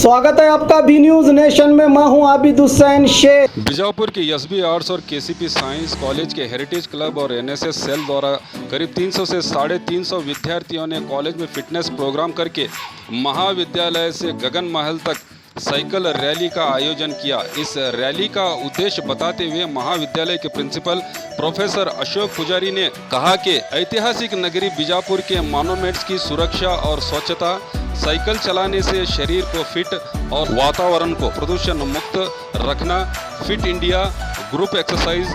स्वागत है आपका बी न्यूज नेशन में। मैं हूं आबिद हुसैन शेख। बीजापुर के एसबी आर्ट्स और केसीपी साइंस कॉलेज के हेरिटेज क्लब और एनएसएस सेल द्वारा करीब 300 से 350 विद्यार्थियों ने कॉलेज में फिटनेस प्रोग्राम करके महाविद्यालय से गगन महल तक साइकिल रैली का आयोजन किया। इस रैली का उद्देश्य बताते हुए महाविद्यालय के प्रिंसिपल प्रोफेसर अशोक पुजारी ने कहा कि ऐतिहासिक नगरी बीजापुर के मॉन्यूमेंट्स की सुरक्षा और स्वच्छता, साइकिल चलाने से शरीर को फिट और वातावरण को प्रदूषण मुक्त रखना, फिट इंडिया, ग्रुप एक्सरसाइज,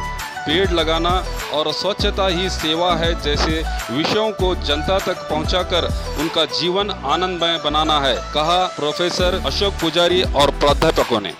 पेड़ लगाना और स्वच्छता ही सेवा है जैसे विषयों को जनता तक पहुंचाकर उनका जीवन आनंदमय बनाना है, कहा प्रोफेसर अशोक पुजारी और प्राध्यापकों ने।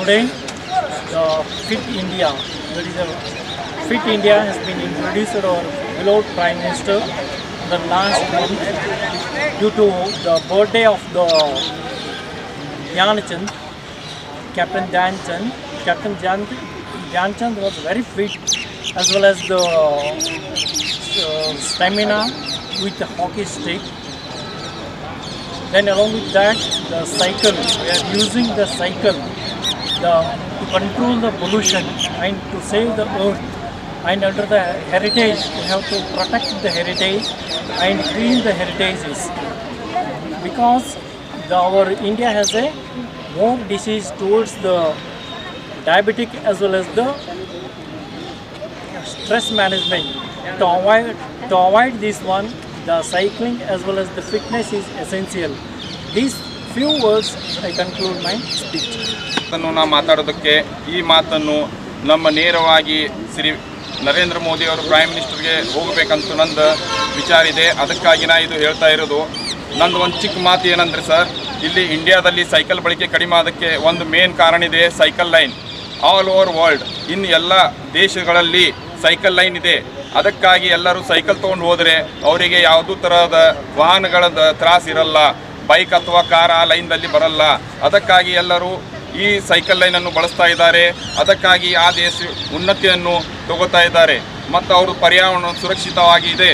Today, the Fit India, that is a Fit India has been introduced to our beloved Prime Minister the last month due to the birthday of the Dhyan Chand, Captain Dhyan Chand. Captain Dhyan Chand was very fit as well as the stamina with the hockey stick. Then along with that, the cycle, we are using the cycle to control the pollution and to save the earth, and under the heritage we have to protect the heritage and clean the heritages, because our India has a more disease towards the diabetic as well as the stress management. To avoid this one, the cycling as well as the fitness is essential. These few words I conclude my speech. ನಾ ಮಾತಾಡೋದಕ್ಕೆ ಈ ಮಾತನ್ನು ನಮ್ಮ ನೇರವಾಗಿ ಶ್ರೀ ನರೇಂದ್ರ ಮೋದಿ ಅವರು prime ಮಿನಿಸ್ಟರ್ಗೆ ಹೋಗಬೇಕಂತ ನಂದು ವಿಚಾರ ಇದೆ. ಅದಕ್ಕಾಗಿ ನಾ ಇದು ಹೇಳ್ತಾ ಇರೋದು. ನಂದು ಒಂದು ಚಿಕ್ಕ ಮಾತು ಏನಂದರೆ ಸರ್, ಇಲ್ಲಿ ಇಂಡಿಯಾದಲ್ಲಿ ಸೈಕಲ್ ಬಳಕೆ ಕಡಿಮೆ ಆದಕ್ಕೆ ಒಂದು ಮೇನ್ ಕಾರಣ ಇದೆ, cycle line. All over world ಇನ್ನು ಎಲ್ಲ ದೇಶಗಳಲ್ಲಿ ಸೈಕಲ್ ಲೈನ್ ಇದೆ. ಅದಕ್ಕಾಗಿ ಎಲ್ಲರೂ ಸೈಕಲ್ ತೊಗೊಂಡು ಹೋದರೆ ಅವರಿಗೆ ಯಾವುದೂ ಥರದ ವಾಹನಗಳ ತ್ರಾಸಿರಲ್ಲ. ಬೈಕ್ ಅಥವಾ ಕಾರ್ ಆ ಲೈನ್ದಲ್ಲಿ ಬರಲ್ಲ. ಅದಕ್ಕಾಗಿ ಎಲ್ಲರೂ ಈ ಸೈಕಲ್ ಲೈನನ್ನು ಬಳಸ್ತಾ ಇದ್ದಾರೆ. ಅದಕ್ಕಾಗಿ ಆ ದೇಶ ಉನ್ನತಿಯನ್ನು ತಗೋತಾ ಇದ್ದಾರೆ ಮತ್ತು ಅವರು पर्यावरण सुरक्षितವಾಗಿ ಇದೆ.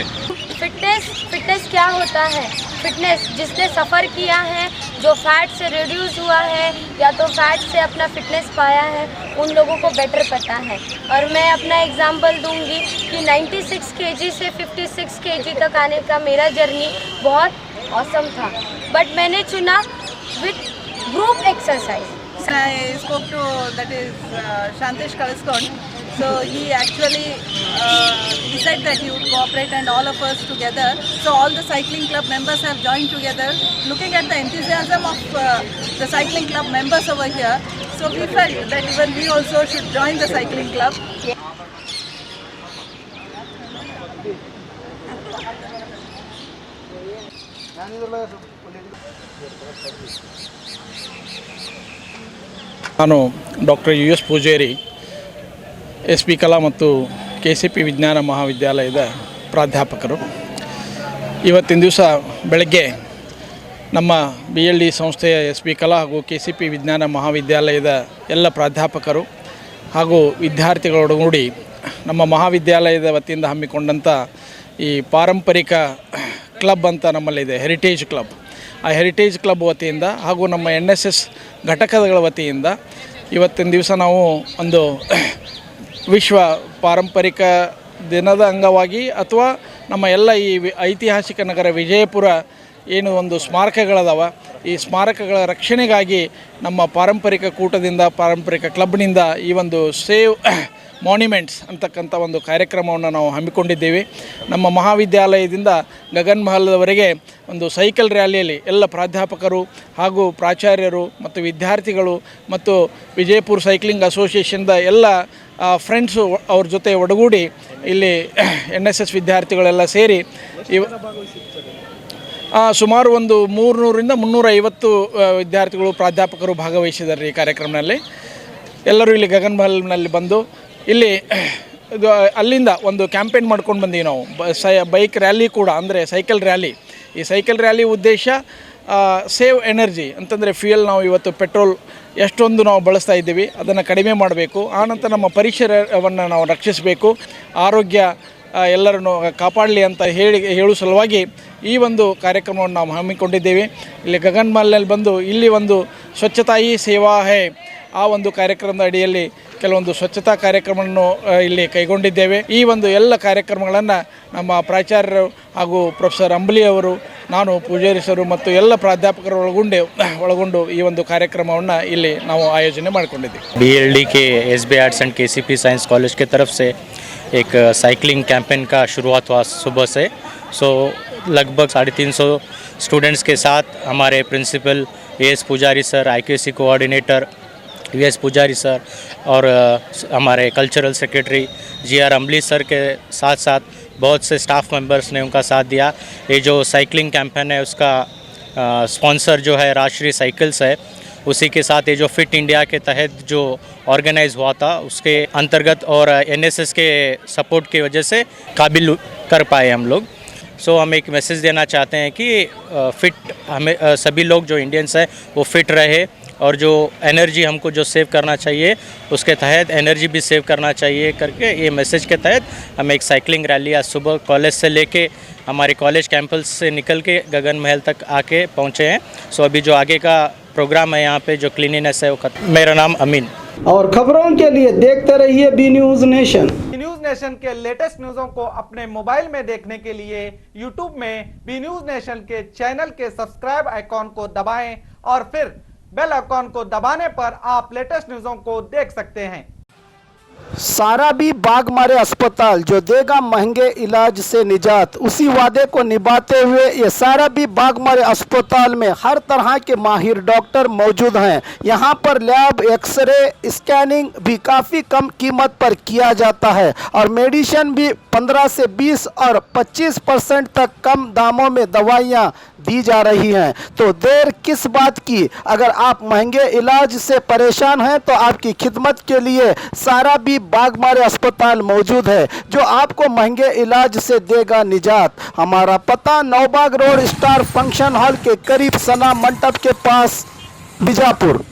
फिटनेस क्या होता है? फिटनेस जिसने सफ़र किया है, जो फैट से रिड्यूस हुआ है या तो फैट से अपना फिटनेस पाया है, उन लोगों को बेटर पता है. और मैं अपना एग्जांपल दूंगी कि 96 kg से 56 kg तक आने का मेरा जर्नी बहुत ऑसम था, बट मैंने चुना with group exercise. I spoke to Shantish Kaliskond. So he actually decided that he would cooperate and all of us together. So all the cycling club members have joined together. Looking at the enthusiasm of the cycling club members over here, so we felt that even we also should join the cycling club. ನಾನು doctor U S Poojari, S P Kala ಮತ್ತು K C P ವಿಜ್ಞಾನ ಮಹಾವಿದ್ಯಾಲಯದ ಪ್ರಾಧ್ಯಾಪಕರು. ಇವತ್ತಿನ ದಿವಸ ಬೆಳಗ್ಗೆ ನಮ್ಮ BLD ಸಂಸ್ಥೆಯ SP ಕಲಾ ಹಾಗೂ KCP ವಿಜ್ಞಾನ ಮಹಾವಿದ್ಯಾಲಯದ ಎಲ್ಲ ಪ್ರಾಧ್ಯಾಪಕರು ಹಾಗೂ ವಿದ್ಯಾರ್ಥಿಗಳೊಡಗೂಡಿ ನಮ್ಮ ಮಹಾವಿದ್ಯಾಲಯದ ವತಿಯಿಂದ ಹಮ್ಮಿಕೊಂಡಂಥ ಈ ಪಾರಂಪರಿಕ ಕ್ಲಬ್ ಅಂತ ನಮ್ಮಲ್ಲಿದೆ, ಹೆರಿಟೇಜ್ ಕ್ಲಬ್. ಆ ಹೆರಿಟೇಜ್ ಕ್ಲಬ್ ವತಿಯಿಂದ ಹಾಗೂ ನಮ್ಮ NSS ಘಟಕಗಳ ವತಿಯಿಂದ ಇವತ್ತಿನ ದಿವಸ ನಾವು ಒಂದು ವಿಶ್ವ ಪಾರಂಪರಿಕ ದಿನದ ಅಂಗವಾಗಿ ಅಥವಾ ನಮ್ಮ ಎಲ್ಲ ಈ ಐತಿಹಾಸಿಕ ನಗರ ವಿಜಯಪುರ ಏನು ಒಂದು ಸ್ಮಾರಕಗಳದಾವ, ಈ ಸ್ಮಾರಕಗಳ ರಕ್ಷಣೆಗಾಗಿ ನಮ್ಮ ಪಾರಂಪರಿಕ ಕೂಟದಿಂದ, ಪಾರಂಪರಿಕ ಕ್ಲಬ್ನಿಂದ ಈ ಒಂದು ಸೇವ್ ಮಾನ್ಯುಮೆಂಟ್ಸ್ ಅಂತಕ್ಕಂಥ ಒಂದು ಕಾರ್ಯಕ್ರಮವನ್ನು ನಾವು ಹಮ್ಮಿಕೊಂಡಿದ್ದೇವೆ. ನಮ್ಮ ಮಹಾವಿದ್ಯಾಲಯದಿಂದ ಗಗನ್ ಮಹಲ್ವರೆಗೆ ಒಂದು ಸೈಕಲ್ ರ್ಯಾಲಿಯಲ್ಲಿ ಎಲ್ಲ ಪ್ರಾಧ್ಯಾಪಕರು ಹಾಗೂ ಪ್ರಾಚಾರ್ಯರು ಮತ್ತು ವಿದ್ಯಾರ್ಥಿಗಳು ಮತ್ತು ವಿಜಯಪುರ ಸೈಕ್ಲಿಂಗ್ ಅಸೋಸಿಯೇಷನ್ದ ಎಲ್ಲ ಫ್ರೆಂಡ್ಸು ಅವ್ರ ಜೊತೆ ಒಡಗೂಡಿ ಇಲ್ಲಿ NSS ವಿದ್ಯಾರ್ಥಿಗಳೆಲ್ಲ ಸೇರಿ ಸುಮಾರು ಒಂದು 300ರಿಂದ 350 ವಿದ್ಯಾರ್ಥಿಗಳು ಪ್ರಾಧ್ಯಾಪಕರು ಭಾಗವಹಿಸಿದ್ದಾರೆ ಈ ಕಾರ್ಯಕ್ರಮದಲ್ಲಿ. ಎಲ್ಲರೂ ಇಲ್ಲಿ ಗಗನ್ ಮಹಲ್ನಲ್ಲಿ ಬಂದು ಇಲ್ಲಿ ಇದು ಅಲ್ಲಿಂದ ಒಂದು ಕ್ಯಾಂಪೇನ್ ಮಾಡ್ಕೊಂಡು ಬಂದೀವಿ ನಾವು. ಬೈಕ್ ರ್ಯಾಲಿ ಕೂಡ, ಅಂದರೆ ಸೈಕಲ್ ರ್ಯಾಲಿ. ಈ ಸೈಕಲ್ ರ್ಯಾಲಿ ಉದ್ದೇಶ ಸೇವ್ ಎನರ್ಜಿ ಅಂತಂದರೆ ಫ್ಯೂಯಲ್ ನಾವು ಇವತ್ತು ಪೆಟ್ರೋಲ್ ಎಷ್ಟೊಂದು ನಾವು ಬಳಸ್ತಾ ಇದ್ದೀವಿ ಅದನ್ನು ಕಡಿಮೆ ಮಾಡಬೇಕು. ಆನಂತರ ನಮ್ಮ ಪರಿಸರವನ್ನು ನಾವು ರಕ್ಷಿಸಬೇಕು, ಆರೋಗ್ಯ ಎಲ್ಲರನ್ನು ಕಾಪಾಡಲಿ ಅಂತ ಹೇಳುವ ಸಲುವಾಗಿ ಈ ಒಂದು ಕಾರ್ಯಕ್ರಮವನ್ನು ನಾವು ಹಮ್ಮಿಕೊಂಡಿದ್ದೇವೆ. ಇಲ್ಲಿ ಗಗನ್ ಮಹಲ್ನಲ್ಲಿ ಬಂದು ಇಲ್ಲಿ ಒಂದು ಸ್ವಚ್ಛತಾ ಹಿ ಸೇವಾ ಹೈ ಆ ಒಂದು ಕಾರ್ಯಕ್ರಮದ ಅಡಿಯಲ್ಲಿ ಕೆಲವೊಂದು ಸ್ವಚ್ಛತಾ ಕಾರ್ಯಕ್ರಮವನ್ನು ಇಲ್ಲಿ ಕೈಗೊಂಡಿದ್ದೇವೆ. ಈ ಒಂದು ಎಲ್ಲ ಕಾರ್ಯಕ್ರಮಗಳನ್ನು ನಮ್ಮ ಪ್ರಾಚಾರ್ಯರು ಹಾಗೂ ಪ್ರೊಫೆಸರ್ ಅಂಬಲಿ ಅವರು, ನಾನು ಪೂಜಾರಿ ಸರು ಮತ್ತು ಎಲ್ಲ ಪ್ರಾಧ್ಯಾಪಕರು ಒಳಗೊಂಡು ಈ ಒಂದು ಕಾರ್ಯಕ್ರಮವನ್ನು ಇಲ್ಲಿ ನಾವು ಆಯೋಜನೆ ಮಾಡಿಕೊಂಡಿದ್ದೀವಿ. BLD के SB arts and KCP science college की तरफ से एक साइकिलिंग कैंपेन का शुरुआत हुआ सुबह से. सो लगभग 350 स्टूडेंट्स के साथ हमारे प्रिंसिपल AS पुजारी सर, IQAC कोऑर्डिनेटर VS पुजारी सर और हमारे कल्चरल सेक्रेटरी GR अम्बली सर के साथ साथ बहुत से स्टाफ मेंबर्स ने उनका साथ दिया. ये जो साइकिलिंग कैंपेन है उसका स्पॉन्सर जो है राष्ट्रीय साइकिल्स है. उसी के साथ ये जो फिट इंडिया के तहत जो ऑर्गेनाइज हुआ था उसके अंतर्गत और NSS के सपोर्ट की वजह से काबिल कर पाए हम लोग. सो हम एक मैसेज देना चाहते हैं कि फिट हमें सभी लोग जो इंडियंस हैं वो फिट रहे और जो एनर्जी हमको जो सेव करना चाहिए उसके तहत एनर्जी भी सेव करना चाहिए करके ये मैसेज के तहत हम एक साइकिलिंग रैली आज सुबह कॉलेज से लेके हमारे कॉलेज कैंपस से निकल के गगन महल तक आके पहुँचे हैं. सो अभी जो आगे का प्रोग्राम है यहाँ पे जो क्लीनिनेस है वो मेरा नाम अमीन. और खबरों के लिए देखते रहिए B news nation. News nation के लेटेस्ट न्यूज़ों को अपने मोबाइल में देखने के लिए यूट्यूब में बी न्यूज़ नेशन के चैनल के सब्सक्राइब आइकॉन को दबाएं और फिर बेल आइकॉन को दबाने पर आप लेटेस्ट न्यूज़ों को देख सकते हैं. साराबी बागमारे अस्पताल जो देगा महंगे इलाज से निजात, उसी वादे को निभाते हुए ये साराबी बागमारे अस्पताल में हर तरह के माहिर डॉक्टर मौजूद हैं. यहाँ पर लैब, एक्सरे, स्कैनिंग भी काफ़ी कम कीमत पर किया जाता है और मेडिसिन भी 15 से 20 और 25% तक कम दामों में दवाइयाँ दी जा रही हैं. तो देर किस बात की? अगर आप महंगे इलाज से परेशान हैं तो आपकी खिदमत के लिए साराबी बागमारे अस्पताल मौजूद है जो आपको महंगे इलाज से देगा निजात. हमारा पता Naubag road star function hall के करीब सना मंडप के पास बीजापुर.